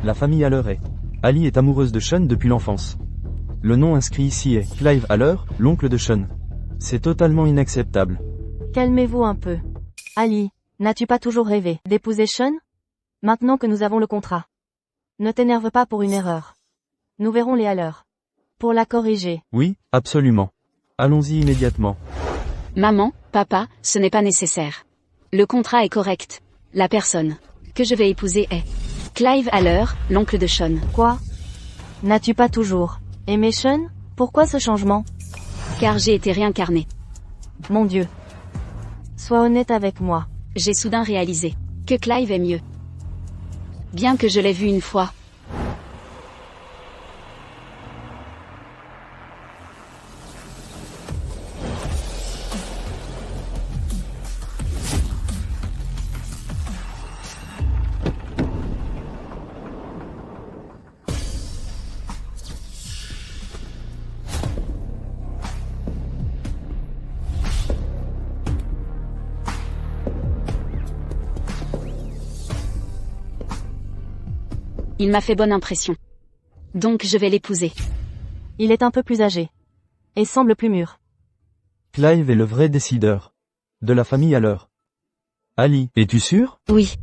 La famille Haller est. Ali est amoureuse de Sean depuis l'enfance. Le nom inscrit ici est Clive Haller, l'oncle de Sean. C'est totalement inacceptable. Calmez-vous un peu. Ali, n'as-tu pas toujours rêvé d'épouser Sean? Maintenant que nous avons le contrat. Ne t'énerve pas pour une erreur. Nous verrons les Haller. Pour la corriger. Oui, absolument. Allons-y immédiatement. Maman, papa, ce n'est pas nécessaire. Le contrat est correct. La personne que je vais épouser est Clive Haller, l'oncle de Sean. Quoi? N'as-tu pas toujours aimé Sean? Pourquoi ce changement? Car j'ai été réincarné. Mon Dieu. Sois honnête avec moi. J'ai soudain réalisé que Clive est mieux. Bien que je l'ai vu une fois. Il m'a fait bonne impression. Donc je vais l'épouser. Il est un peu plus âgé. Et semble plus mûr. Clive est le vrai décideur. De la famille Haller. Ali, es-tu sûr? Oui.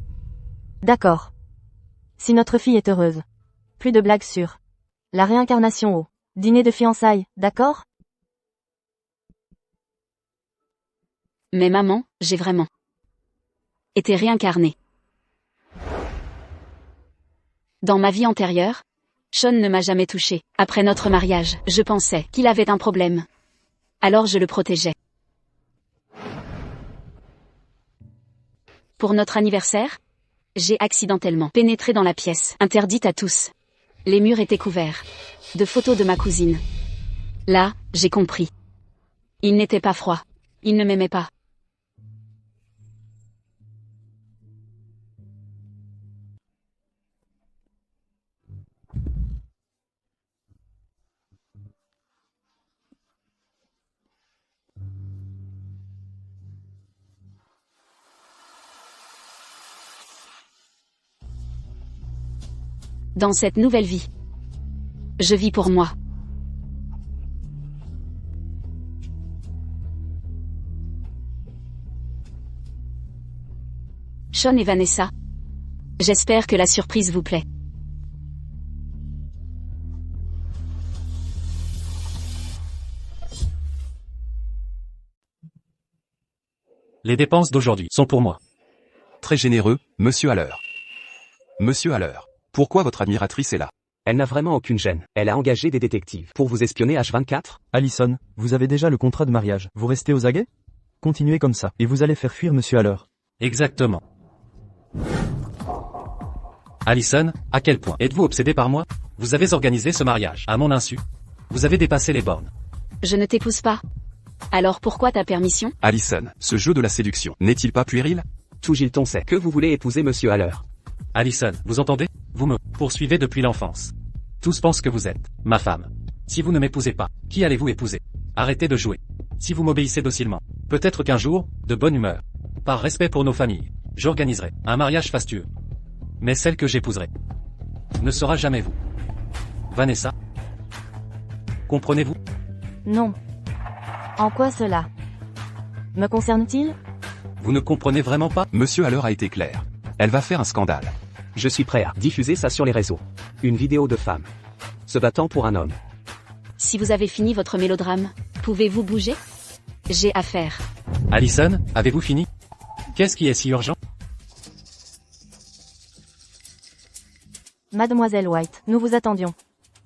D'accord. Si notre fille est heureuse. Plus de blagues sur la réincarnation au dîner de fiançailles, d'accord? Mais maman, j'ai vraiment été réincarnée. Dans ma vie antérieure, Sean ne m'a jamais touchée. Après notre mariage, je pensais qu'il avait un problème. Alors je le protégeais. Pour notre anniversaire, j'ai accidentellement pénétré dans la pièce, interdite à tous. Les murs étaient couverts de photos de ma cousine. Là, j'ai compris. Il n'était pas froid. Il ne m'aimait pas. Dans cette nouvelle vie, je vis pour moi. Sean et Vanessa. J'espère que la surprise vous plaît. Les dépenses d'aujourd'hui sont pour moi. Très généreux, monsieur Haller. Monsieur Haller, pourquoi votre admiratrice est là? Elle n'a vraiment aucune gêne. Elle a engagé des détectives pour vous espionner H24. Allison, vous avez déjà le contrat de mariage. Vous restez aux aguets? Continuez comme ça, et vous allez faire fuir monsieur Haller. Exactement. Allison, à quel point êtes-vous obsédé par moi? Vous avez organisé ce mariage à mon insu. Vous avez dépassé les bornes. Je ne t'épouse pas. Alors pourquoi ta permission? Allison, ce jeu de la séduction n'est-il pas puéril? Tout Gilton sait que vous voulez épouser monsieur Haller. Allison, vous entendez? Vous me poursuivez depuis l'enfance. Tous pensent que vous êtes ma femme. Si vous ne m'épousez pas, qui allez-vous épouser? Arrêtez de jouer. Si vous m'obéissez docilement, peut-être qu'un jour, de bonne humeur, par respect pour nos familles, j'organiserai un mariage fastueux. Mais celle que j'épouserai ne sera jamais vous. Vanessa. Comprenez-vous? Non. En quoi cela me concerne-t-il? Vous ne comprenez vraiment pas? Monsieur Haller a été clair. Elle va faire un scandale. Je suis prêt à diffuser ça sur les réseaux. Une vidéo de femme se battant pour un homme. Si vous avez fini votre mélodrame, pouvez-vous bouger? J'ai affaire. Allison, avez-vous fini? Qu'est-ce qui est si urgent? Mademoiselle White, nous vous attendions.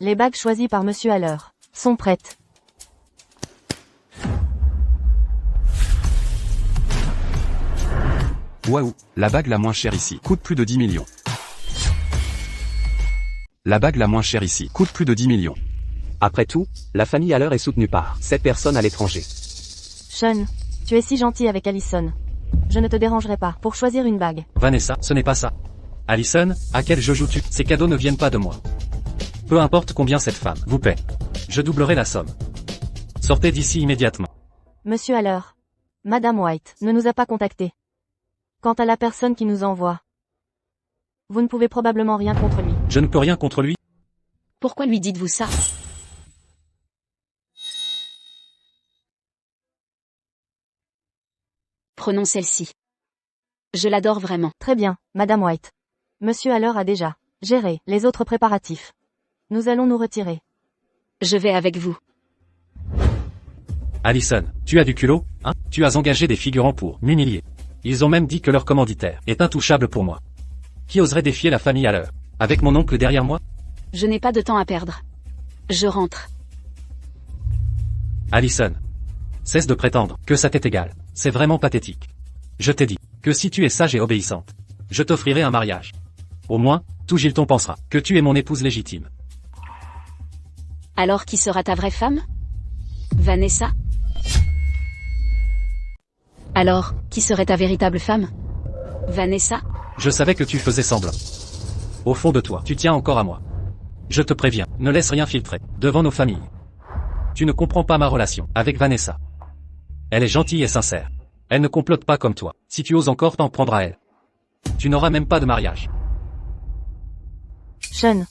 Les bagues choisies par monsieur Haller sont prêtes. Waouh, la bague la moins chère ici coûte plus de 10 millions. La bague la moins chère ici coûte plus de 10 millions. Après tout, la famille Haller est soutenue par cette personne à l'étranger. Sean, tu es si gentil avec Allison. Je ne te dérangerai pas pour choisir une bague. Vanessa, ce n'est pas ça. Allison, à quel jeu joues-tu? Ces cadeaux ne viennent pas de moi. Peu importe combien cette femme vous paie. Je doublerai la somme. Sortez d'ici immédiatement. Monsieur Haller. Madame White ne nous a pas contactés. Quant à la personne qui nous envoie Vous ne pouvez probablement rien contre lui. Je ne peux rien contre lui. Pourquoi lui dites-vous ça? Prenons celle-ci. Je l'adore vraiment. Très bien, Madame White. Monsieur Haller a déjà géré les autres préparatifs. Nous allons nous retirer. Je vais avec vous. Allison, tu as du culot, hein? Tu as engagé des figurants pour m'humilier. Ils ont même dit que leur commanditaire est intouchable pour moi. Qui oserait défier la famille Haller? Avec mon oncle derrière moi? Je n'ai pas de temps à perdre. Je rentre. Allison. Cesse de prétendre que ça t'est égal. C'est vraiment pathétique. Je t'ai dit que si tu es sage et obéissante, je t'offrirai un mariage. Au moins, tout Gilton pensera que tu es mon épouse légitime. Alors qui sera ta vraie femme? Vanessa? Alors, qui serait ta véritable femme? Vanessa? Je savais que tu faisais semblant. Au fond de toi, tu tiens encore à moi. Je te préviens, ne laisse rien filtrer devant nos familles. Tu ne comprends pas ma relation avec Vanessa. Elle est gentille et sincère. Elle ne complote pas comme toi. Si tu oses encore t'en prendre à elle, tu n'auras même pas de mariage. Sean.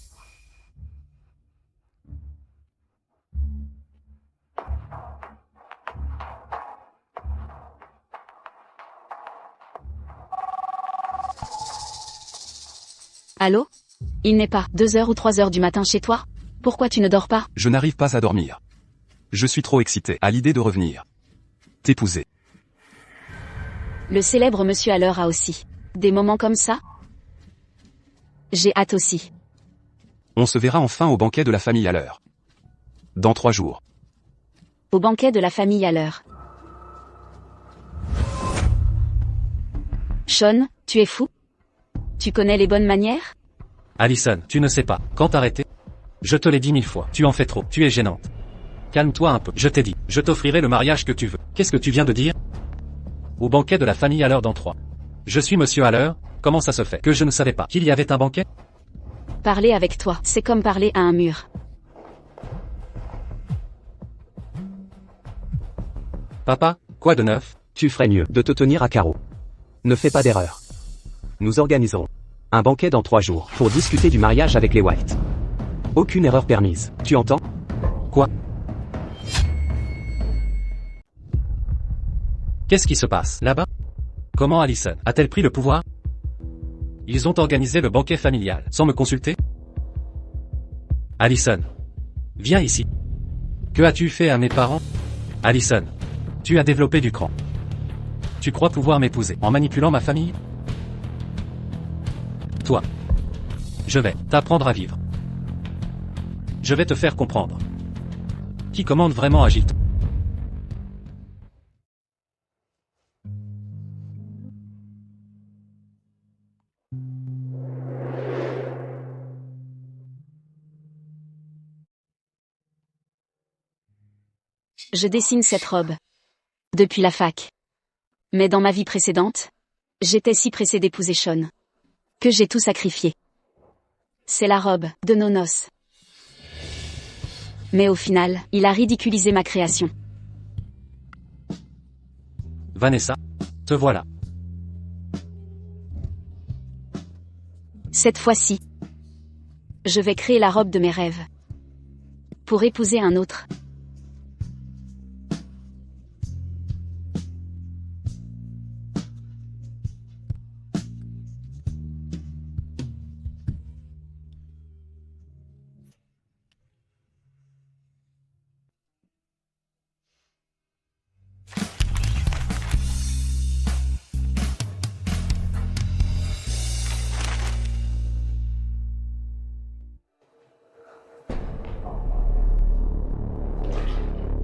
Allô? Il n'est pas 2 heures ou 3 heures du matin chez toi? Pourquoi tu ne dors pas? Je n'arrive pas à dormir. Je suis trop excité à l'idée de revenir. T'épouser. Le célèbre Monsieur Haller a aussi des moments comme ça? J'ai hâte aussi. On se verra enfin au banquet de la famille Haller. Dans 3 jours. Au banquet de la famille Haller. Sean, tu es fou? Tu connais les bonnes manières? Allison, tu ne sais pas quand t'arrêter? Je te l'ai dit 1000 fois, tu en fais trop, tu es gênante. Calme-toi un peu, je t'ai dit, je t'offrirai le mariage que tu veux. Qu'est-ce que tu viens de dire? Au banquet de la famille Haller dans 3. Je suis Monsieur Haller, comment ça se fait que je ne savais pas qu'il y avait un banquet? Parler avec toi, c'est comme parler à un mur. Papa, quoi de neuf? Tu ferais mieux de te tenir à carreau. Ne fais pas d'erreur. Nous organiserons un banquet dans 3 jours pour discuter du mariage avec les White. Aucune erreur permise, tu entends? Quoi? Qu'est-ce qui se passe là-bas? Comment Allison a-t-elle pris le pouvoir? Ils ont organisé le banquet familial sans me consulter? Allison, viens ici. Que as-tu fait à mes parents? Allison, tu as développé du cran. Tu crois pouvoir m'épouser en manipulant ma famille? Toi, je vais t'apprendre à vivre. Je vais te faire comprendre. Qui commande vraiment à Gilton? Je dessine cette robe. Depuis la fac. Mais dans ma vie précédente, j'étais si pressée d'épouser Sean. Que j'ai tout sacrifié. C'est la robe de nos noces. Mais au final, il a ridiculisé ma création. Vanessa, te voilà. Cette fois-ci, je vais créer la robe de mes rêves. Pour épouser un autre.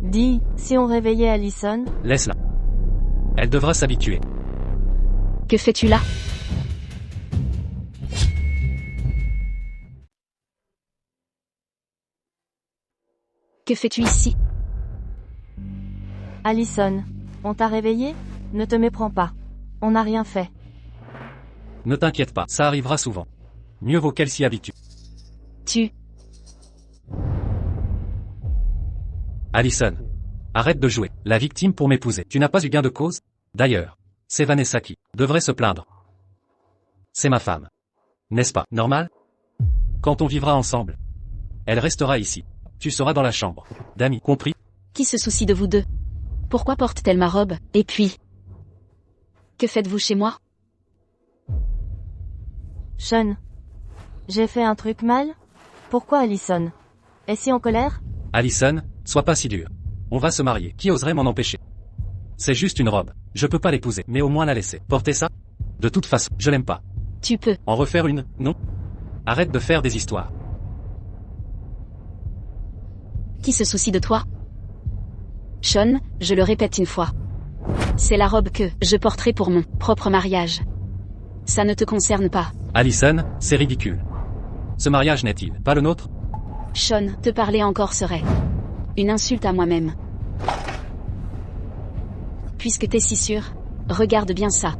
Dis, si on réveillait Allison? Laisse-la. Elle devra s'habituer. Que fais-tu là? Que fais-tu ici? Allison, on t'a réveillé? Ne te méprends pas. On n'a rien fait. Ne t'inquiète pas, ça arrivera souvent. Mieux vaut qu'elle s'y habitue. Tu... Allison, arrête de jouer la victime pour m'épouser. Tu n'as pas eu gain de cause? D'ailleurs, c'est Vanessa qui devrait se plaindre. C'est ma femme. N'est-ce pas normal? Quand on vivra ensemble, elle restera ici. Tu seras dans la chambre d'amis, compris? Qui se soucie de vous deux? Pourquoi porte-t-elle ma robe? Et puis, que faites-vous chez moi? Sean. J'ai fait un truc mal? Pourquoi Allison? Est-ce en colère? Allison, sois pas si dur. On va se marier. Qui oserait m'en empêcher? C'est juste une robe. Je peux pas l'épouser, mais au moins la laisser. Porter ça? De toute façon, je l'aime pas. Tu peux. En refaire une, non? Arrête de faire des histoires. Qui se soucie de toi? Sean, je le répète une fois. C'est la robe que je porterai pour mon propre mariage. Ça ne te concerne pas. Allison, c'est ridicule. Ce mariage n'est-il pas le nôtre? Sean, te parler encore serait une insulte à moi-même. Puisque t'es si sûr, regarde bien ça.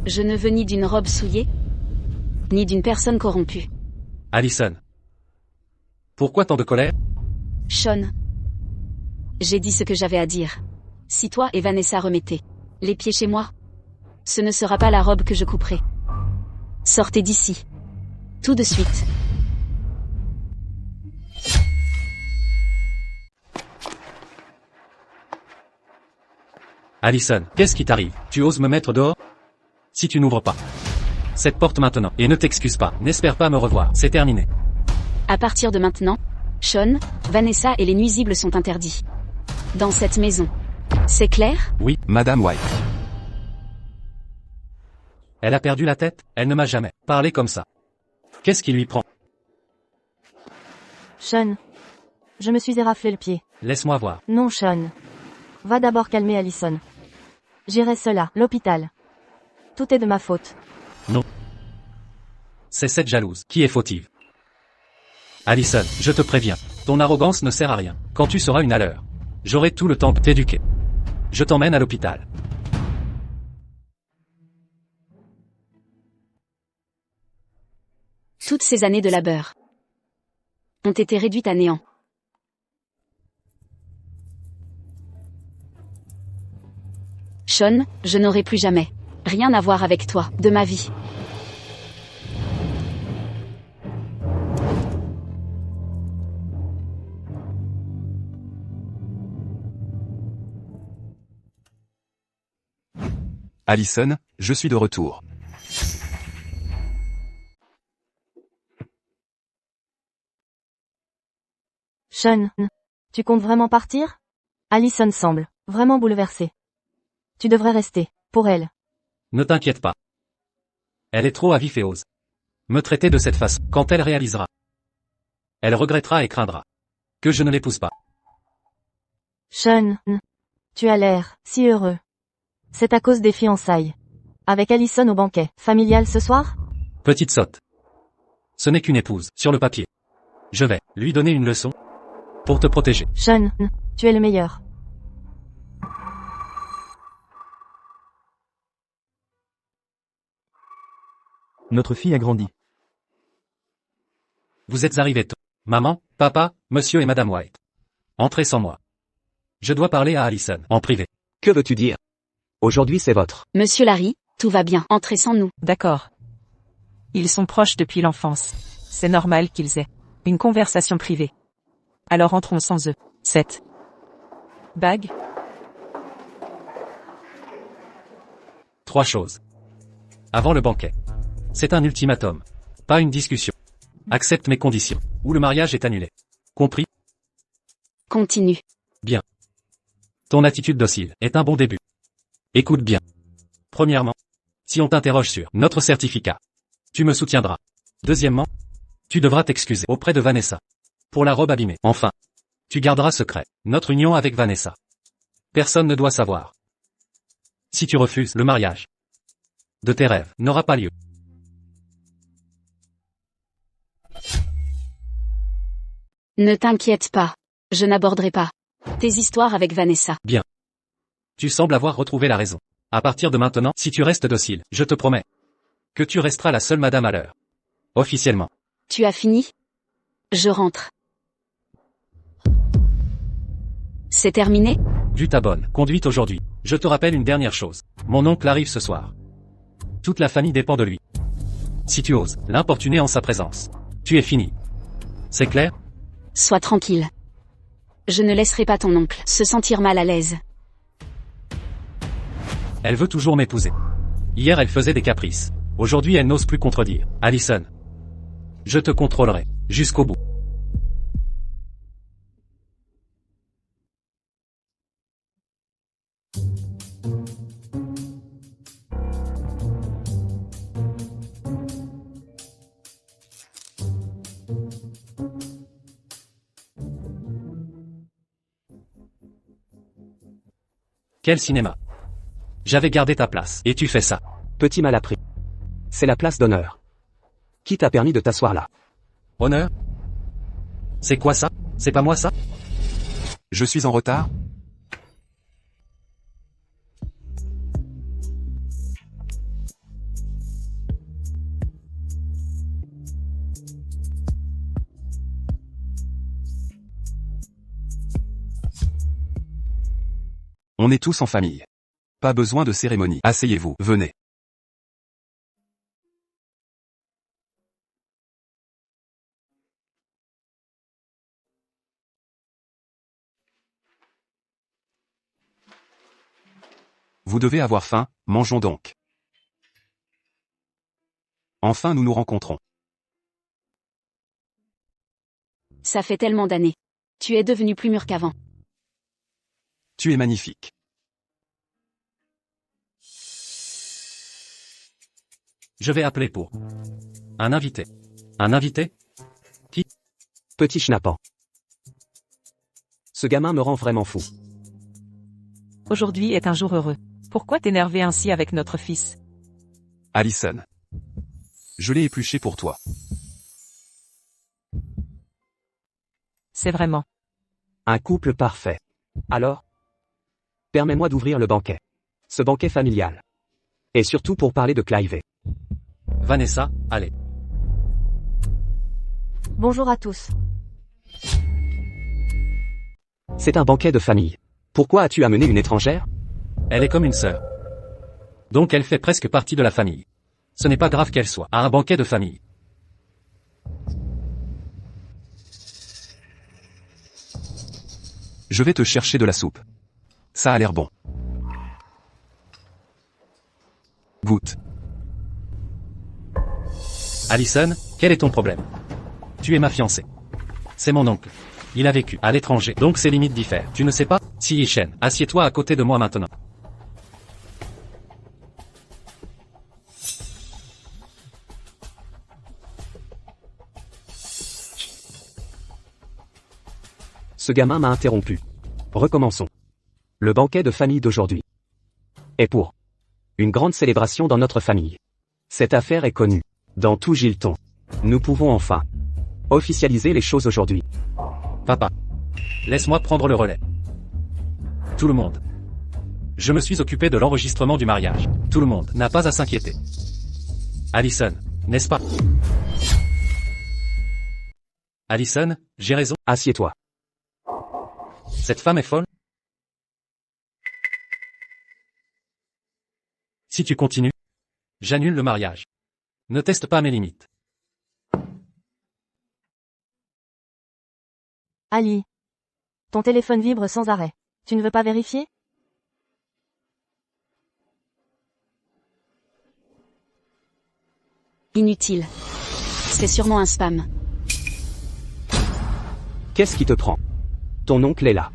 Je ne veux ni d'une robe souillée, ni d'une personne corrompue. Allison. Pourquoi tant de colère? Sean. J'ai dit ce que j'avais à dire. Si toi et Vanessa remettez les pieds chez moi, ce ne sera pas la robe que je couperai. Sortez d'ici. Tout de suite. Allison, qu'est-ce qui t'arrive? Tu oses me mettre dehors? Si tu n'ouvres pas cette porte maintenant, et ne t'excuse pas, n'espère pas me revoir, c'est terminé. À partir de maintenant, Sean, Vanessa et les nuisibles sont interdits. Dans cette maison. C'est clair? Oui, Madame White. Elle a perdu la tête? Elle ne m'a jamais parlé comme ça. Qu'est-ce qui lui prend? Sean. Je me suis éraflé le pied. Laisse-moi voir. Non, Sean. Va d'abord calmer Allison. J'irai seule à l'hôpital. Tout est de ma faute. Non. C'est cette jalouse qui est fautive. Allison, je te préviens, ton arrogance ne sert à rien. Quand tu seras une à l'heure, j'aurai tout le temps de t'éduquer. Je t'emmène à l'hôpital. Toutes ces années de labeur ont été réduites à néant. Sean, je n'aurai plus jamais rien à voir avec toi, de ma vie. Allison, je suis de retour. Sean. Tu comptes vraiment partir? Allison semble vraiment bouleversée. Tu devrais rester, pour elle. Ne t'inquiète pas. Elle est trop à vif et ose me traiter de cette façon. Quand elle réalisera, elle regrettera et craindra que je ne l'épouse pas. Sean. Tu as l'air si heureux. C'est à cause des fiançailles. Avec Allison au banquet familial ce soir? Petite sotte. Ce n'est qu'une épouse, sur le papier. Je vais lui donner une leçon pour te protéger. Sean. Tu es le meilleur. Notre fille a grandi. Vous êtes arrivés tôt. Maman, papa, monsieur et madame White. Entrez sans moi. Je dois parler à Allison, en privé. Que veux-tu dire? Aujourd'hui c'est votre. Monsieur Larry, tout va bien, entrez sans nous. D'accord. Ils sont proches depuis l'enfance. C'est normal qu'ils aient une conversation privée. Alors entrons sans eux. Cette bague? 3 choses. Avant le banquet. C'est un ultimatum. Pas une discussion. Accepte mes conditions, ou le mariage est annulé. Compris? Continue. Bien. Ton attitude docile est un bon début. Écoute bien. Premièrement, si on t'interroge sur notre certificat, tu me soutiendras. Deuxièmement, tu devras t'excuser auprès de Vanessa pour la robe abîmée. Enfin, tu garderas secret notre union avec Vanessa. Personne ne doit savoir. Si tu refuses, le mariage de tes rêves n'aura pas lieu. Ne t'inquiète pas. Je n'aborderai pas tes histoires avec Vanessa. Bien. Tu sembles avoir retrouvé la raison. À partir de maintenant, si tu restes docile, je te promets que tu resteras la seule madame à l'heure. Officiellement. Tu as fini? Je rentre. C'est terminé? Vu ta bonne conduite aujourd'hui, je te rappelle une dernière chose. Mon oncle arrive ce soir. Toute la famille dépend de lui. Si tu oses l'importuner en sa présence, tu es fini. C'est clair? Sois tranquille. Je ne laisserai pas ton oncle se sentir mal à l'aise. Elle veut toujours m'épouser. Hier elle faisait des caprices. Aujourd'hui elle n'ose plus contredire. Allison. Je te contrôlerai. Jusqu'au bout. Quel cinéma. J'avais gardé ta place, et tu fais ça. Petit mal appris. C'est la place d'honneur. Qui t'a permis de t'asseoir là? Honneur? C'est quoi ça? C'est pas moi ça? Je suis en retard? On est tous en famille. Pas besoin de cérémonie. Asseyez-vous, venez. Vous devez avoir faim, mangeons donc. Enfin nous nous rencontrons. Ça fait tellement d'années. Tu es devenu plus mûr qu'avant. Tu es magnifique. Je vais appeler pour un invité. Un invité? Qui? Petit schnappant. Ce gamin me rend vraiment fou. Aujourd'hui est un jour heureux. Pourquoi t'énerver ainsi avec notre fils? Allison. Je l'ai épluché pour toi. C'est vraiment. Un couple parfait. Alors? Permets-moi d'ouvrir le banquet. Ce banquet familial. Et surtout pour parler de Clive. Vanessa, allez. Bonjour à tous. C'est un banquet de famille. Pourquoi as-tu amené une étrangère? Elle est comme une sœur. Donc elle fait presque partie de la famille. Ce n'est pas grave qu'elle soit à un banquet de famille. Je vais te chercher de la soupe. Ça a l'air bon. Goûte. Allison, quel est ton problème? Tu es ma fiancée. C'est mon oncle. Il a vécu à l'étranger, donc ses limites diffèrent. Tu ne sais pas? Si Ishen, assieds-toi à côté de moi maintenant. Ce gamin m'a interrompu. Recommençons. Le banquet de famille d'aujourd'hui est pour une grande célébration dans notre famille. Cette affaire est connue dans tout Gilton. Nous pouvons enfin officialiser les choses aujourd'hui. Papa. Laisse-moi prendre le relais. Tout le monde. Je me suis occupé de l'enregistrement du mariage. Tout le monde n'a pas à s'inquiéter. Allison, n'est-ce pas? Allison, j'ai raison. Assieds-toi. Cette femme est folle? Si tu continues, j'annule le mariage. Ne teste pas mes limites. Ali. Ton téléphone vibre sans arrêt. Tu ne veux pas vérifier? Inutile. C'est sûrement un spam. Qu'est-ce qui te prend? Ton oncle est là.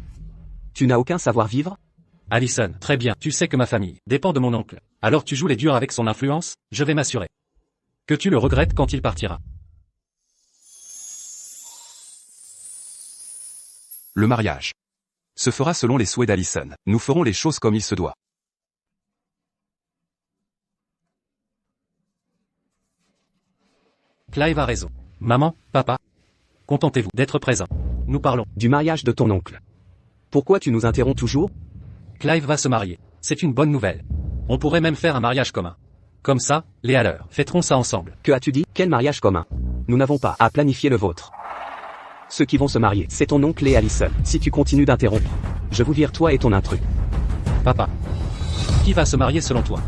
Tu n'as aucun savoir-vivre? Allison, très bien, tu sais que ma famille dépend de mon oncle. Alors tu joues les durs avec son influence? Je vais m'assurer que tu le regrettes quand il partira. Le mariage se fera selon les souhaits d'Allison. Nous ferons les choses comme il se doit. Clive a raison. Maman, papa, contentez-vous d'être présents. Nous parlons. Du mariage de ton oncle. Pourquoi tu nous interromps toujours? Clive va se marier. C'est une bonne nouvelle. On pourrait même faire un mariage commun. Comme ça, les Haller fêteront ça ensemble. Que as-tu dit? Quel mariage commun? Nous n'avons pas à planifier le vôtre. Ceux qui vont se marier, c'est ton oncle et Allison. Si tu continues d'interrompre, Je vous vire toi et ton intrus. Papa. Qui va se marier selon toi?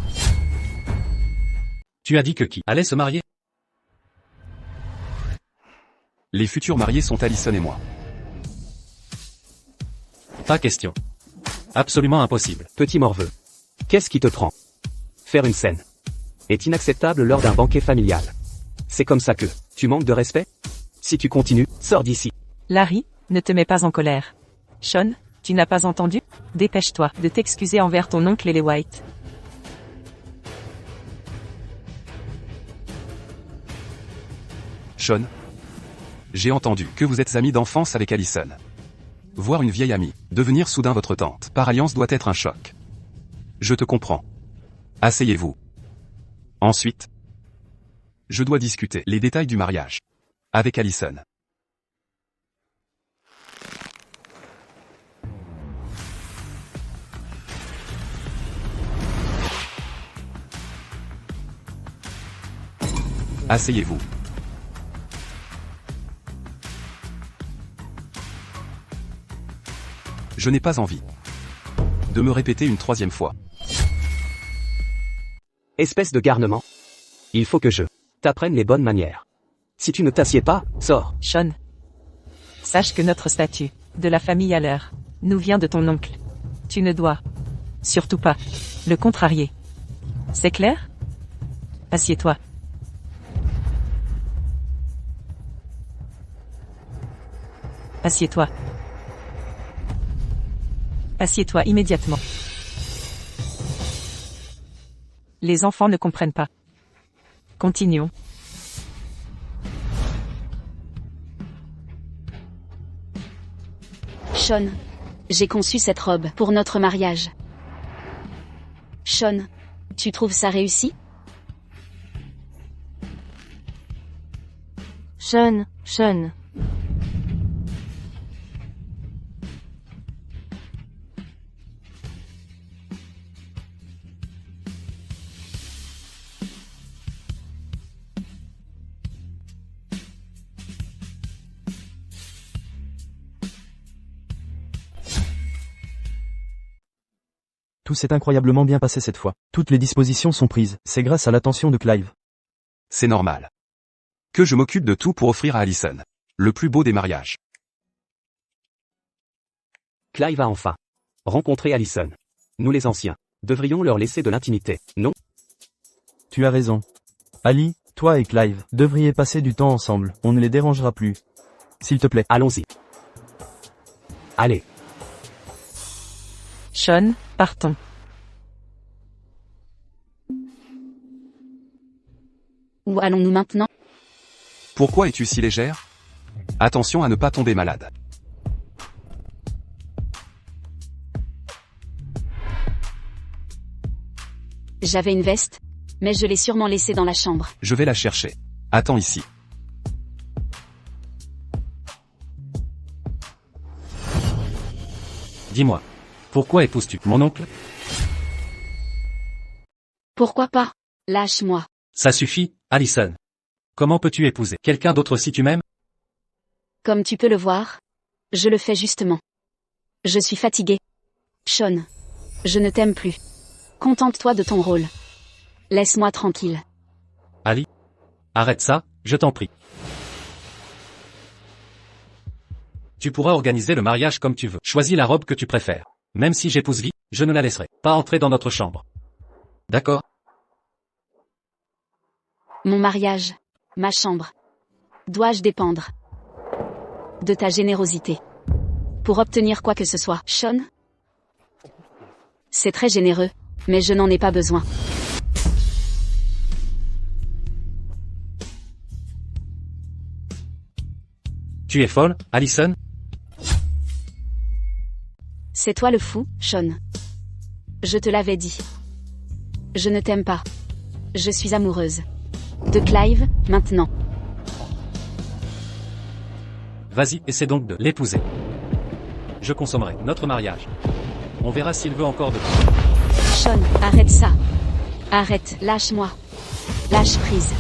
Tu as dit que qui allait se marier? Les futurs mariés sont Allison et moi. Pas question. Absolument impossible. Petit morveux. Qu'est-ce qui te prend? Faire une scène est inacceptable lors d'un banquet familial. C'est comme ça que tu manques de respect? Si tu continues, sors d'ici. Larry, ne te mets pas en colère. Sean, tu n'as pas entendu? Dépêche-toi de t'excuser envers ton oncle et les White. Sean. J'ai entendu que vous êtes ami d'enfance avec Allison. Voir une vieille amie devenir soudain votre tante par alliance doit être un choc. Je te comprends. Asseyez-vous. Ensuite, je dois discuter les détails du mariage avec Allison. Asseyez-vous. Je n'ai pas envie de me répéter une troisième fois. Espèce de garnement. Il faut que je t'apprenne les bonnes manières. Si tu ne t'assieds pas, sors. Sean. Sache que notre statut, de la famille à l'heure, nous vient de ton oncle. Tu ne dois, surtout pas, le contrarier. C'est clair? Assieds-toi. Assieds-toi. Assieds-toi immédiatement. Les enfants ne comprennent pas. Continuons. Sean. J'ai conçu cette robe pour notre mariage. Sean. Tu trouves ça réussi? Sean. Tout s'est incroyablement bien passé cette fois. Toutes les dispositions sont prises, c'est grâce à l'attention de Clive. C'est normal. Que je m'occupe de tout pour offrir à Allison le plus beau des mariages. Clive a enfin rencontré Allison. Nous les anciens devrions leur laisser de l'intimité, non? Tu as raison. Ali, toi et Clive, devriez passer du temps ensemble, on ne les dérangera plus. S'il te plaît. Allons-y. Allez. Sean, partons. Où allons-nous maintenant? Pourquoi es-tu si légère? Attention à ne pas tomber malade. J'avais une veste, mais je l'ai sûrement laissée dans la chambre. Je vais la chercher. Attends ici. Dis-moi. Pourquoi épouses-tu mon oncle? Pourquoi pas? Lâche-moi. Ça suffit, Allison. Comment peux-tu épouser quelqu'un d'autre si tu m'aimes? Comme tu peux le voir, je le fais justement. Je suis fatiguée. Sean. Je ne t'aime plus. Contente-toi de ton rôle. Laisse-moi tranquille. Ali? Arrête ça, je t'en prie. Tu pourras organiser le mariage comme tu veux. Choisis la robe que tu préfères. Même si j'épouse Lee, je ne la laisserai pas entrer dans notre chambre. D'accord? Mon mariage. Ma chambre. Dois-je dépendre de ta générosité pour obtenir quoi que ce soit, Sean? C'est très généreux, mais je n'en ai pas besoin. Tu es folle, Allison? C'est toi le fou, Sean. Je te l'avais dit. Je ne t'aime pas. Je suis amoureuse de Clive, maintenant. Vas-y, essaie donc de l'épouser. Je consommerai notre mariage. On verra s'il veut encore de toi. Sean, arrête ça. Arrête, lâche-moi. Lâche prise.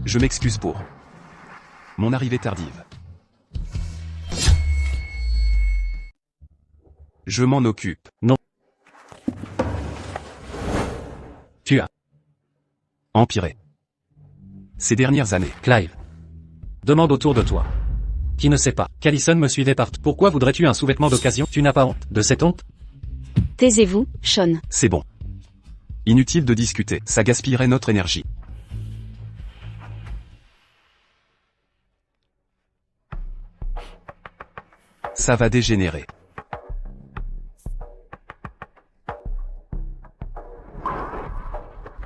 Je m'excuse pour mon arrivée tardive. Je m'en occupe. Non. Tu as Empiré. Ces dernières années. Clive. Demande autour de toi. Qui ne sait pas qu'Allison me suivait partout. Pourquoi voudrais-tu un sous-vêtement d'occasion? Tu n'as pas honte de cette honte? Taisez-vous, Sean. C'est bon. Inutile de discuter, ça gaspillerait notre énergie. Ça va dégénérer.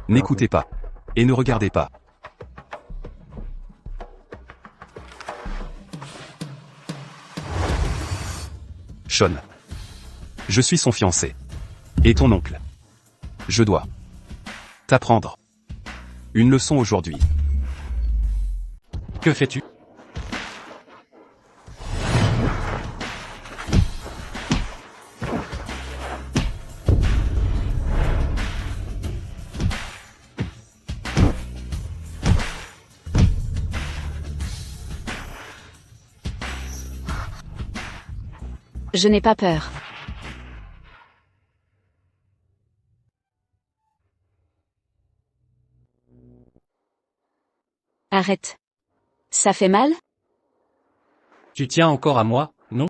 N'écoutez pas. Et ne regardez pas. Sean. Je suis son fiancé. Et ton oncle. Je dois t'apprendre une leçon aujourd'hui. Que fais-tu? Je n'ai pas peur. Arrête. Ça fait mal? Tu tiens encore à moi, non?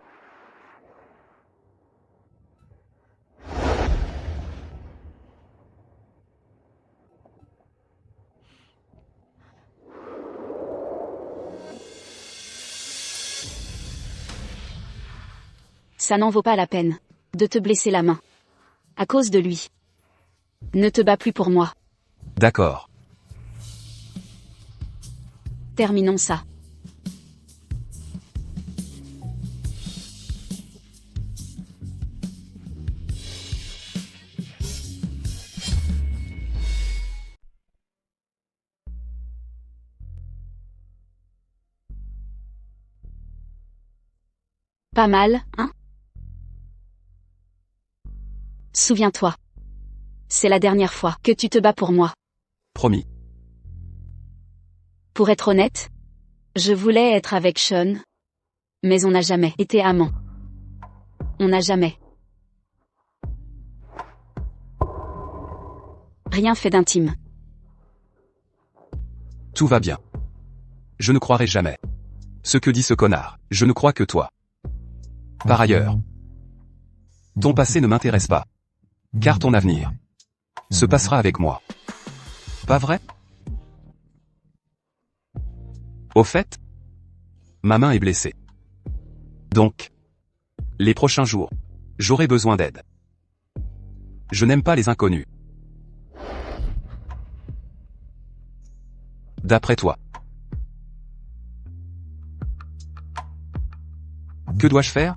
Ça n'en vaut pas la peine de te blesser la main. À cause de lui. Ne te bats plus pour moi. D'accord. Terminons ça. Pas mal, hein? Souviens-toi. C'est la dernière fois que tu te bats pour moi. Promis. Pour être honnête, je voulais être avec Sean, mais on n'a jamais été amants. On n'a jamais rien fait d'intime. Tout va bien. Je ne croirai jamais ce que dit ce connard. Je ne crois que toi. Par ailleurs, ton passé ne m'intéresse pas. Car ton avenir se passera avec moi. Pas vrai? Au fait, ma main est blessée. Donc, les prochains jours, j'aurai besoin d'aide. Je n'aime pas les inconnus. D'après toi, que dois-je faire?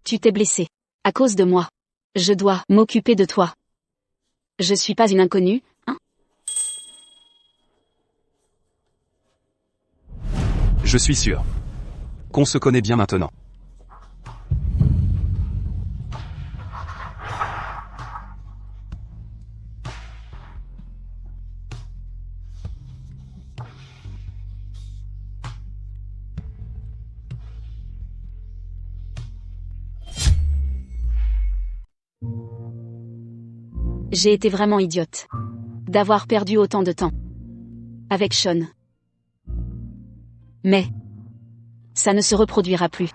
Tu t'es blessé. À cause de moi. Je dois m'occuper de toi. Je suis pas une inconnue, hein? Je suis sûr qu'on se connaît bien maintenant. J'ai été vraiment idiote. D'avoir perdu autant de temps. Avec Sean. Mais ça ne se reproduira plus.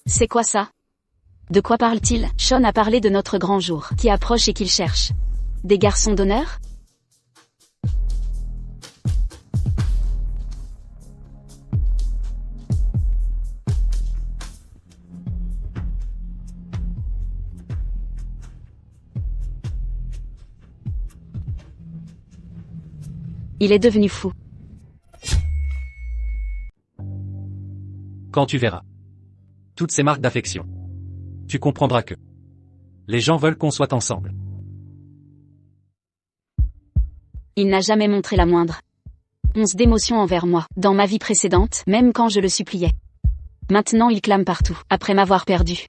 C'est quoi ça? De quoi parle-t-il? Sean a parlé de notre grand jour, qui approche et qu'il cherche. Des garçons d'honneur? Il est devenu fou. Quand tu verras toutes ces marques d'affection, tu comprendras que les gens veulent qu'on soit ensemble. Il n'a jamais montré la moindre once d'émotion envers moi, dans ma vie précédente, même quand je le suppliais. Maintenant il clame partout, après m'avoir perdu.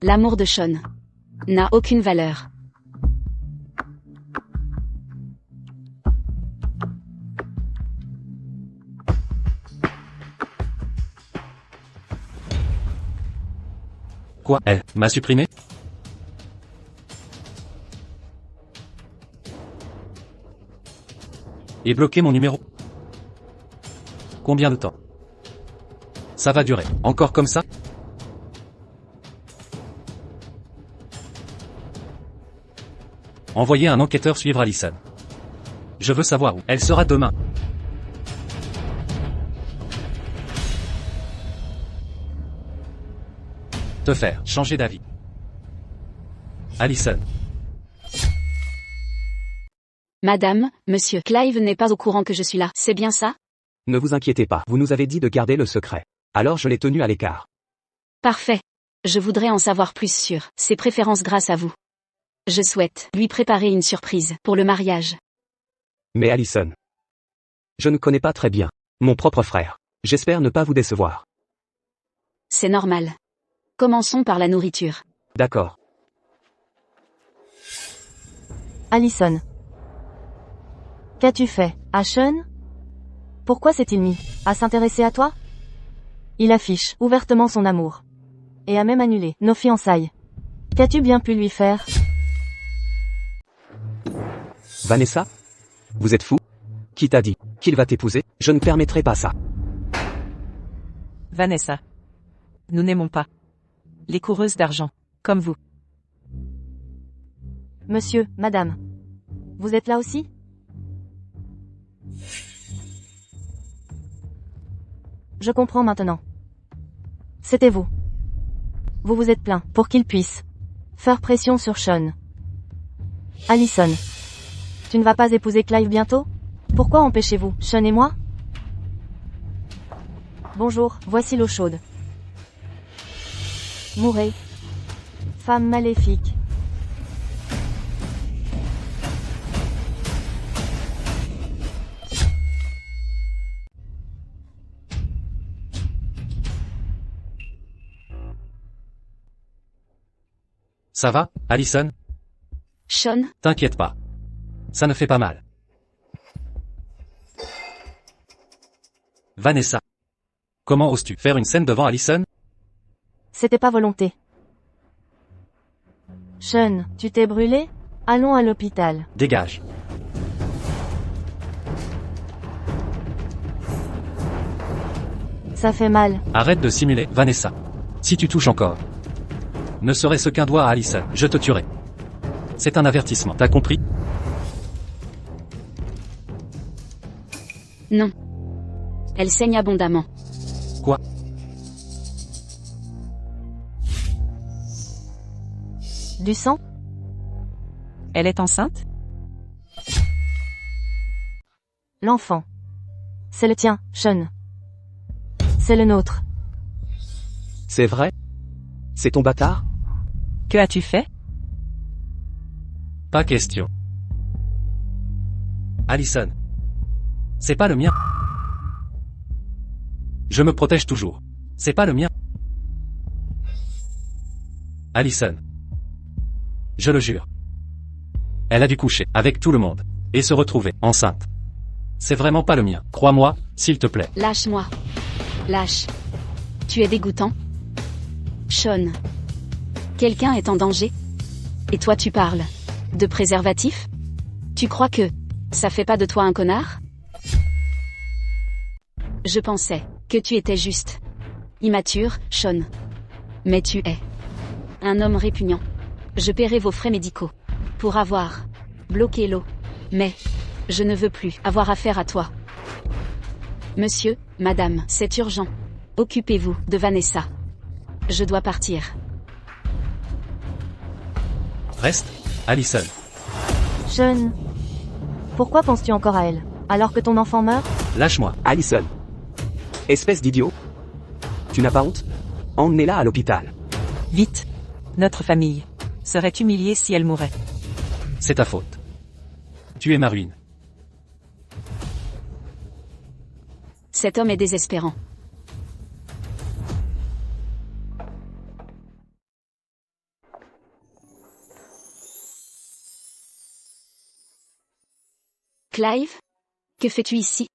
L'amour de Sean n'a aucune valeur. Quoi? Elle m'a supprimé? Et bloqué mon numéro? Combien de temps ça va durer? Encore comme ça? Envoyez un enquêteur suivre Allison. Je veux savoir où elle sera demain. Te faire changer d'avis. Allison. Madame, monsieur Clive n'est pas au courant que je suis là, c'est bien ça? Ne vous inquiétez pas, vous nous avez dit de garder le secret. Alors je l'ai tenu à l'écart. Parfait. Je voudrais en savoir plus sur ses préférences grâce à vous. Je souhaite lui préparer une surprise pour le mariage. Mais Allison, je ne connais pas très bien mon propre frère. J'espère ne pas vous décevoir. C'est normal. Commençons par la nourriture. D'accord. Allison. Qu'as-tu fait, à Sean? Pourquoi s'est-il mis à s'intéresser à toi? Il affiche ouvertement son amour. Et a même annulé nos fiançailles. Qu'as-tu bien pu lui faire? Vanessa? Vous êtes fou? Qui t'a dit qu'il va t'épouser? Je ne permettrai pas ça. Vanessa. Nous n'aimons pas les coureuses d'argent, comme vous. Monsieur, madame. Vous êtes là aussi? Je comprends maintenant. C'était vous. Vous vous êtes plaint pour qu'il puisse faire pression sur Sean. Allison. Tu ne vas pas épouser Clive bientôt? Pourquoi empêchez-vous, Sean et moi? Bonjour, voici l'eau chaude. Mourez. Femme maléfique. Ça va, Allison? Sean, T'inquiète pas. Ça ne fait pas mal. Vanessa. Comment oses-tu faire une scène devant Allison? C'était pas volonté. Sean, tu t'es brûlé? Allons à l'hôpital. Dégage. Ça fait mal. Arrête de simuler, Vanessa. Si tu touches encore, ne serait-ce qu'un doigt à Allison, je te tuerai. C'est un avertissement, t'as compris? non. Elle saigne abondamment. Quoi? Du sang? Elle est enceinte? L'enfant. C'est le tien, Sean. C'est le nôtre. C'est vrai? C'est ton bâtard? Que as-tu fait? Pas question. Allison. C'est pas le mien. Je me protège toujours. C'est pas le mien. Allison. Je le jure. Elle a dû coucher avec tout le monde. Et se retrouver enceinte. C'est vraiment pas le mien. Crois-moi, s'il te plaît. Lâche-moi. Lâche. Tu es dégoûtant. Sean. Quelqu'un est en danger? Et toi tu parles de préservatif? Tu crois que ça fait pas de toi un connard? Je pensais que tu étais juste immature, Sean. Mais tu es un homme répugnant. Je paierai vos frais médicaux pour avoir bloqué l'eau. Mais je ne veux plus avoir affaire à toi. Monsieur, madame, c'est urgent. Occupez-vous de Vanessa. Je dois partir. Reste, Allison. Sean. Pourquoi penses-tu encore à elle? Alors que ton enfant meurt? Lâche-moi. Allison. Espèce d'idiot. Tu n'as pas honte? Emmenez-la à l'hôpital. Vite. Notre famille serait humiliée si elle mourait. C'est ta faute. Tu es ma ruine. Cet homme est désespérant. Clive? Que fais-tu ici?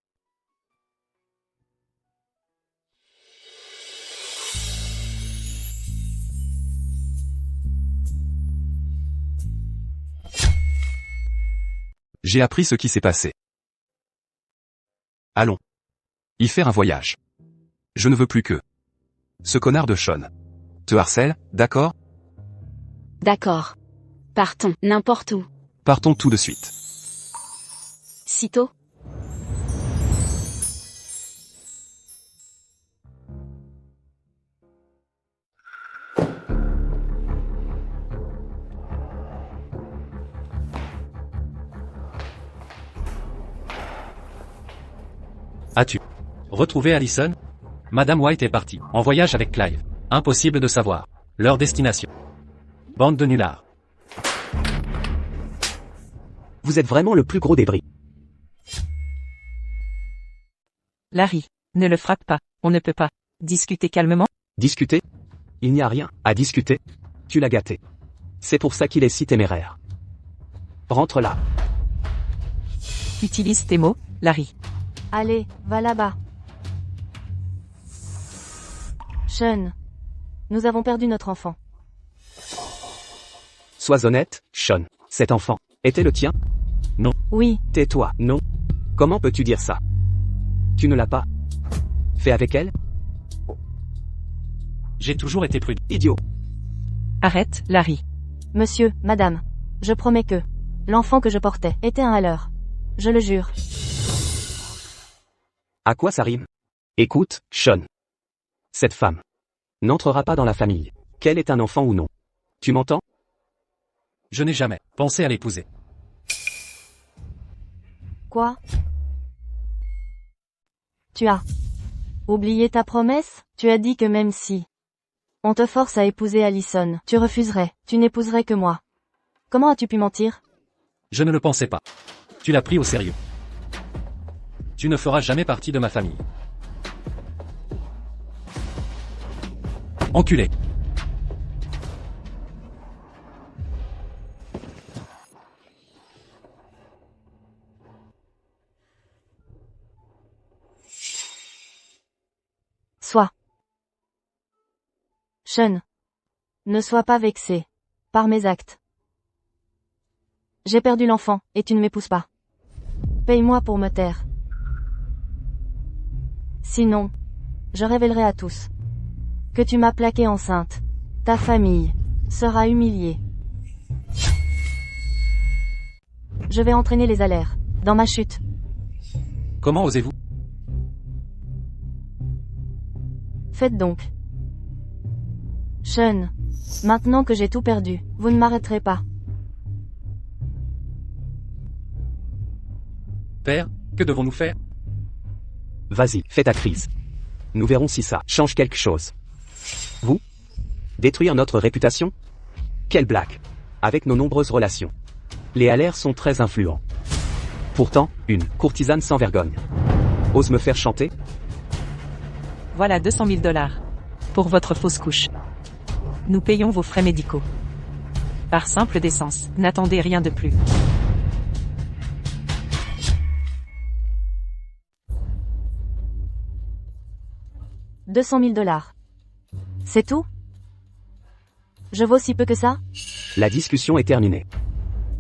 J'ai appris ce qui s'est passé. Allons. Y faire un voyage. Je ne veux plus que... Ce connard de Sean. Te harcèle, d'accord? D'accord. Partons, n'importe où. Partons tout de suite. Sitôt? As-tu retrouvé Allison? Madame White est partie, en voyage avec Clive. Impossible de savoir leur destination. Bande de nullards. Vous êtes vraiment le plus gros débris. Larry, ne le frappe pas, on ne peut pas discuter calmement. Discuter? Il n'y a rien à discuter. Tu l'as gâté. C'est pour ça qu'il est si téméraire. Rentre là. Utilise tes mots, Larry. Allez, va là-bas. Sean. Nous avons perdu notre enfant. Sois honnête, Sean. Cet enfant était le tien? Oui, Tais-toi, non. Comment peux-tu dire ça? Tu ne l'as pas fait avec elle? J'ai toujours été prudent. Idiot. Arrête, Larry. monsieur, madame. Je promets que l'enfant que je portais était un leurre. Je le jure. À quoi ça rime? Écoute, Sean. Cette femme n'entrera pas dans la famille, qu'elle ait un enfant ou non. Tu m'entends? Je n'ai jamais pensé à l'épouser. Quoi? Tu as oublié ta promesse? Tu as dit que même si on te force à épouser Allison, tu refuserais, tu n'épouserais que moi. Comment as-tu pu mentir? Je ne le pensais pas. Tu l'as pris au sérieux. Tu ne feras jamais partie de ma famille. Enculé. Sois. Sean. Ne sois pas vexé par mes actes. J'ai perdu l'enfant, et tu ne m'épouses pas. Paye-moi pour me taire. Sinon, je révélerai à tous que tu m'as plaquée enceinte. Ta famille sera humiliée. Je vais entraîner les alertes dans ma chute. Comment osez-vous? Faites donc. Sean. Maintenant que j'ai tout perdu, vous ne m'arrêterez pas. Père, que devons-nous faire? Vas-y, fais ta crise. Nous verrons si ça change quelque chose. Vous? Détruire notre réputation? Quelle blague. Avec nos nombreuses relations. Les Allaire sont très influents. Pourtant, une courtisane sans vergogne ose me faire chanter? Voilà 200 000 $. Pour votre fausse couche. Nous payons vos frais médicaux. Par simple décence, n'attendez rien de plus. $200 000. C'est tout? Je vaux si peu que ça? La discussion est terminée.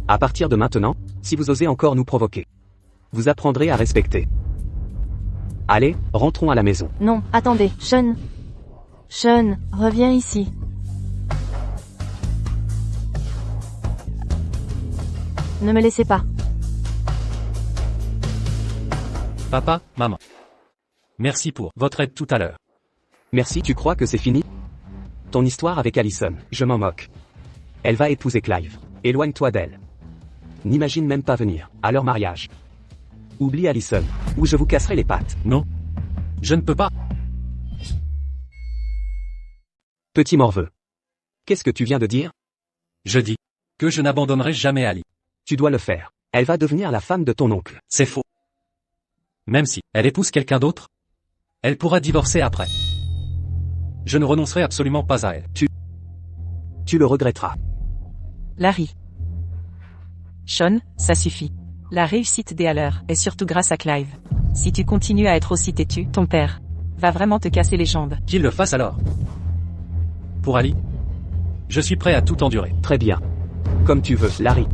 À partir de maintenant, si vous osez encore nous provoquer, vous apprendrez à respecter. Allez, rentrons à la maison. Non, attendez, Sean. Sean, reviens ici. Ne me laissez pas. Papa, maman. Merci pour votre aide tout à l'heure. Merci, tu crois que c'est fini? Ton histoire avec Allison, je m'en moque. Elle va épouser Clive. Éloigne-toi d'elle. N'imagine même pas venir à leur mariage. Oublie Allison, ou je vous casserai les pattes. Non. Je ne peux pas. Petit morveux. Qu'est-ce que tu viens de dire? Je dis que je n'abandonnerai jamais Ali. Tu dois le faire. Elle va devenir la femme de ton oncle. C'est faux. Même si elle épouse quelqu'un d'autre, elle pourra divorcer après. Je ne renoncerai absolument pas à elle. Tu le regretteras. Larry. Sean, ça suffit. La réussite des Haller est surtout grâce à Clive. Si tu continues à être aussi têtu, ton père va vraiment te casser les jambes. Qu'il le fasse alors. Pour Ali, je suis prêt à tout endurer. Très bien. Comme tu veux, Larry.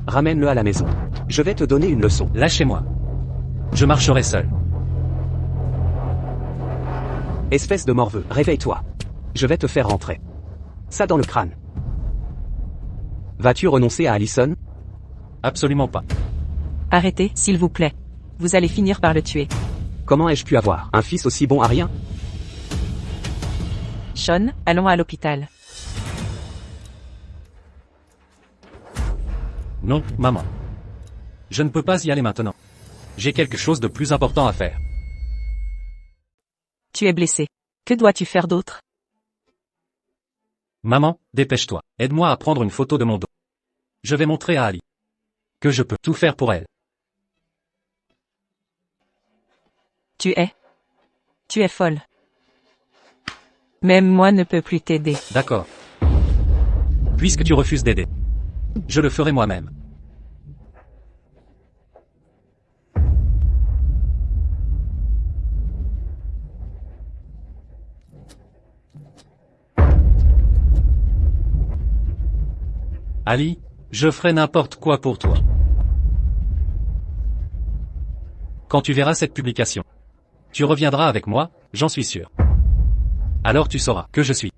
Ramène-le à la maison. Je vais te donner une leçon. Lâchez-moi. Je marcherai seul. Espèce de morveux, réveille-toi. Je vais te faire rentrer. Ça dans le crâne. Vas-tu renoncer à Allison? Absolument pas. Arrêtez, s'il vous plaît. Vous allez finir par le tuer. Comment ai-je pu avoir un fils aussi bon à rien? Sean, allons à l'hôpital. Non, maman. Je ne peux pas y aller maintenant. J'ai quelque chose de plus important à faire. Tu es blessé. Que dois-tu faire d'autre? Maman, dépêche-toi. Aide-moi à prendre une photo de mon dos. Je vais montrer à Ali que je peux tout faire pour elle. Tu es folle. Même moi ne peux plus t'aider. D'accord. Puisque tu refuses d'aider, je le ferai moi-même. Ali, je ferai n'importe quoi pour toi. Quand tu verras cette publication, tu reviendras avec moi, j'en suis sûr. Alors tu sauras que je suis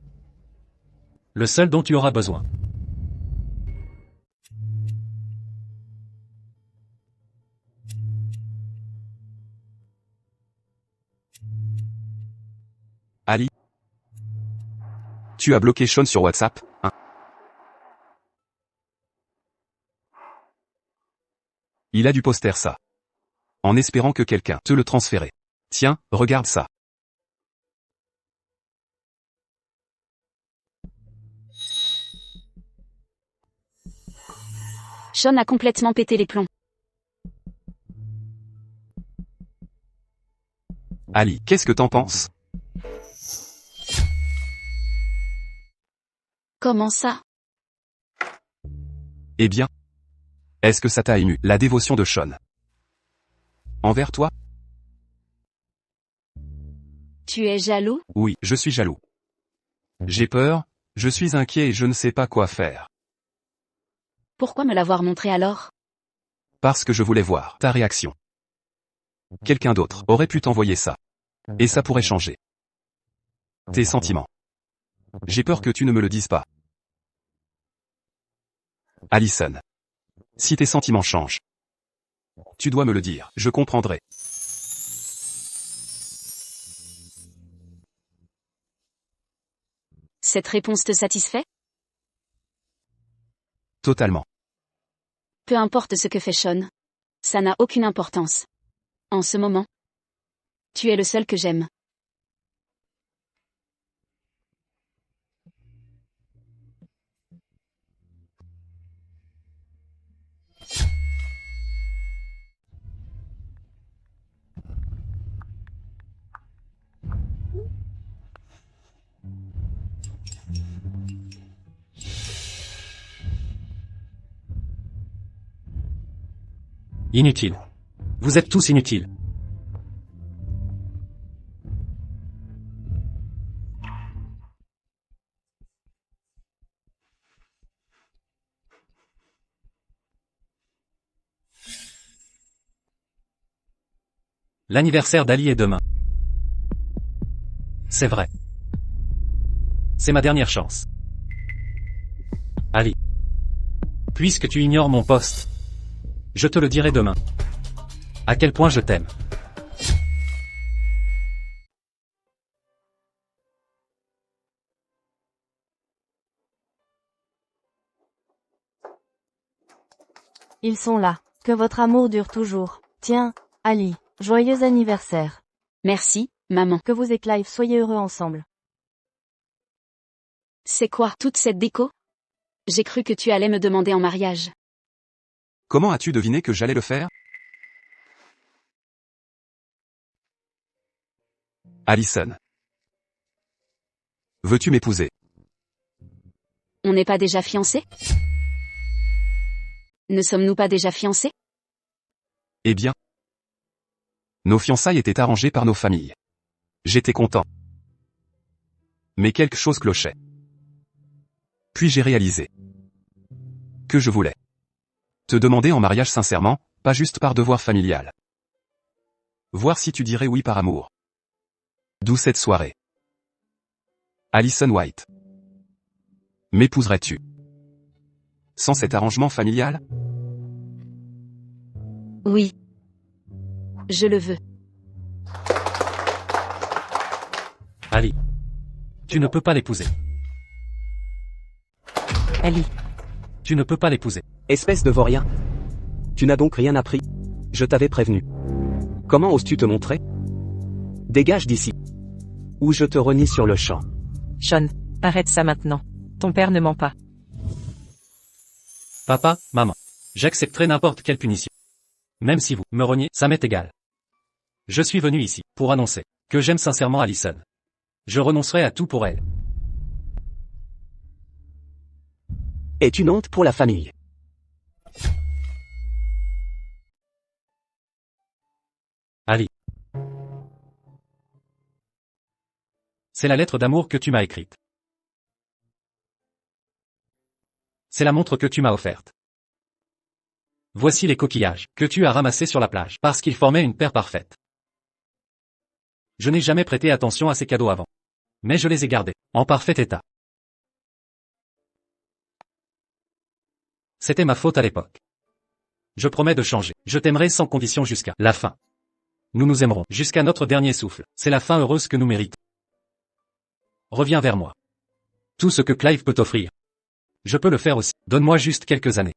le seul dont tu auras besoin. Ali. Tu as bloqué Sean sur WhatsApp, hein? Il a dû poster ça. En espérant que quelqu'un te le transférait. Tiens, regarde ça. Sean a complètement pété les plombs. Ali, qu'est-ce que t'en penses? Comment ça? Eh bien, est-ce que ça t'a ému, la dévotion de Sean envers toi? Tu es jaloux? Oui, je suis jaloux. J'ai peur, je suis inquiet et je ne sais pas quoi faire. Pourquoi me l'avoir montré alors? Parce que je voulais voir ta réaction. Quelqu'un d'autre aurait pu t'envoyer ça. Et ça pourrait changer tes sentiments. J'ai peur que tu ne me le dises pas. Allison. Si tes sentiments changent, tu dois me le dire, je comprendrai. Cette réponse te satisfait? Totalement. Peu importe ce que fait Sean. Ça n'a aucune importance. En ce moment, tu es le seul que j'aime. Inutile. Vous êtes tous inutiles. L'anniversaire d'Ali est demain. C'est vrai. C'est ma dernière chance. Ali. Puisque tu ignores mon poste, je te le dirai demain. À quel point je t'aime. Ils sont là. Que votre amour dure toujours. Tiens, Ali, joyeux anniversaire. Merci, maman. Que vous et Clive soyez heureux ensemble. C'est quoi toute cette déco? J'ai cru que tu allais me demander en mariage. Comment as-tu deviné que j'allais le faire? Allison. Veux-tu m'épouser? On n'est pas déjà fiancés? Ne sommes-nous pas déjà fiancés? Eh bien. Nos fiançailles étaient arrangées par nos familles. J'étais content. Mais quelque chose clochait. Puis j'ai réalisé que je voulais te demander en mariage sincèrement, pas juste par devoir familial. Voir si tu dirais oui par amour. D'où cette soirée. Allison White. M'épouserais-tu? Sans cet arrangement familial? Oui. Je le veux. Ali. Tu ne peux pas l'épouser. Ali. Tu ne peux pas l'épouser. Espèce de vaurien. Tu n'as donc rien appris? Je t'avais prévenu. Comment oses-tu te montrer? Dégage d'ici. Ou je te renie sur le champ. Sean, arrête ça maintenant. Ton père ne ment pas. Papa, maman. J'accepterai n'importe quelle punition. Même si vous me reniez, ça m'est égal. Je suis venu ici pour annoncer que j'aime sincèrement Allison. Je renoncerai à tout pour elle. Est une honte pour la famille. Ali. C'est la lettre d'amour que tu m'as écrite. C'est la montre que tu m'as offerte. Voici les coquillages que tu as ramassés sur la plage parce qu'ils formaient une paire parfaite. Je n'ai jamais prêté attention à ces cadeaux avant. Mais je les ai gardés, en parfait état. C'était ma faute à l'époque. Je promets de changer. Je t'aimerai sans condition jusqu'à la fin. Nous nous aimerons jusqu'à notre dernier souffle. C'est la fin heureuse que nous méritons. Reviens vers moi. Tout ce que Clive peut t'offrir. Je peux le faire aussi. Donne-moi juste quelques années.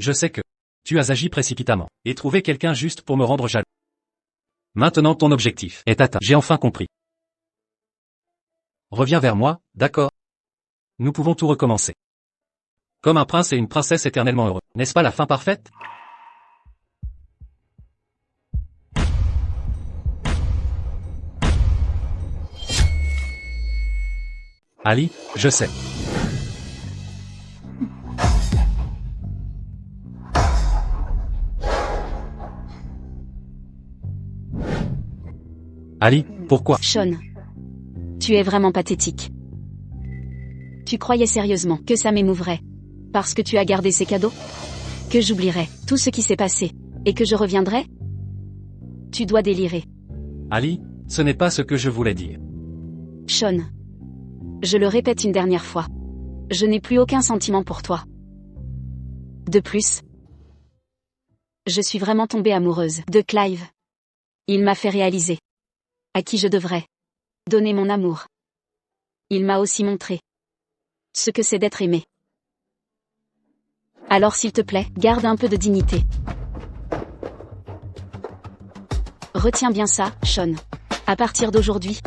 Je sais que tu as agi précipitamment et trouvé quelqu'un juste pour me rendre jaloux. Maintenant ton objectif est atteint. J'ai enfin compris. Reviens vers moi, d'accord? Nous pouvons tout recommencer. Comme un prince et une princesse éternellement heureux. N'est-ce pas la fin parfaite? Ali, je sais. Ali, pourquoi? Sean. Tu es vraiment pathétique. Tu croyais sérieusement que ça m'émouverait? Parce que tu as gardé ces cadeaux? Que j'oublierais tout ce qui s'est passé? Et que je reviendrai? Tu dois délirer. Ali, ce n'est pas ce que je voulais dire. Sean. Je le répète une dernière fois. Je n'ai plus aucun sentiment pour toi. De plus, je suis vraiment tombée amoureuse de Clive. Il m'a fait réaliser à qui je devrais donner mon amour. Il m'a aussi montré ce que c'est d'être aimé. Alors s'il te plaît, garde un peu de dignité. Retiens bien ça, Sean. À partir d'aujourd'hui,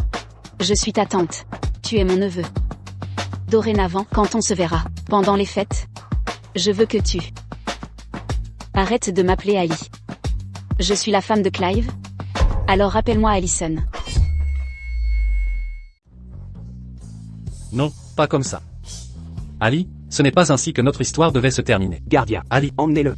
je suis ta tante. Tu es mon neveu. Dorénavant, quand on se verra, pendant les fêtes, je veux que tu arrêtes de m'appeler Ali. Je suis la femme de Clive. Alors rappelle-moi Allison. Non, pas comme ça. Ali, ce n'est pas ainsi que notre histoire devait se terminer. Gardien. Ali, emmenez-le.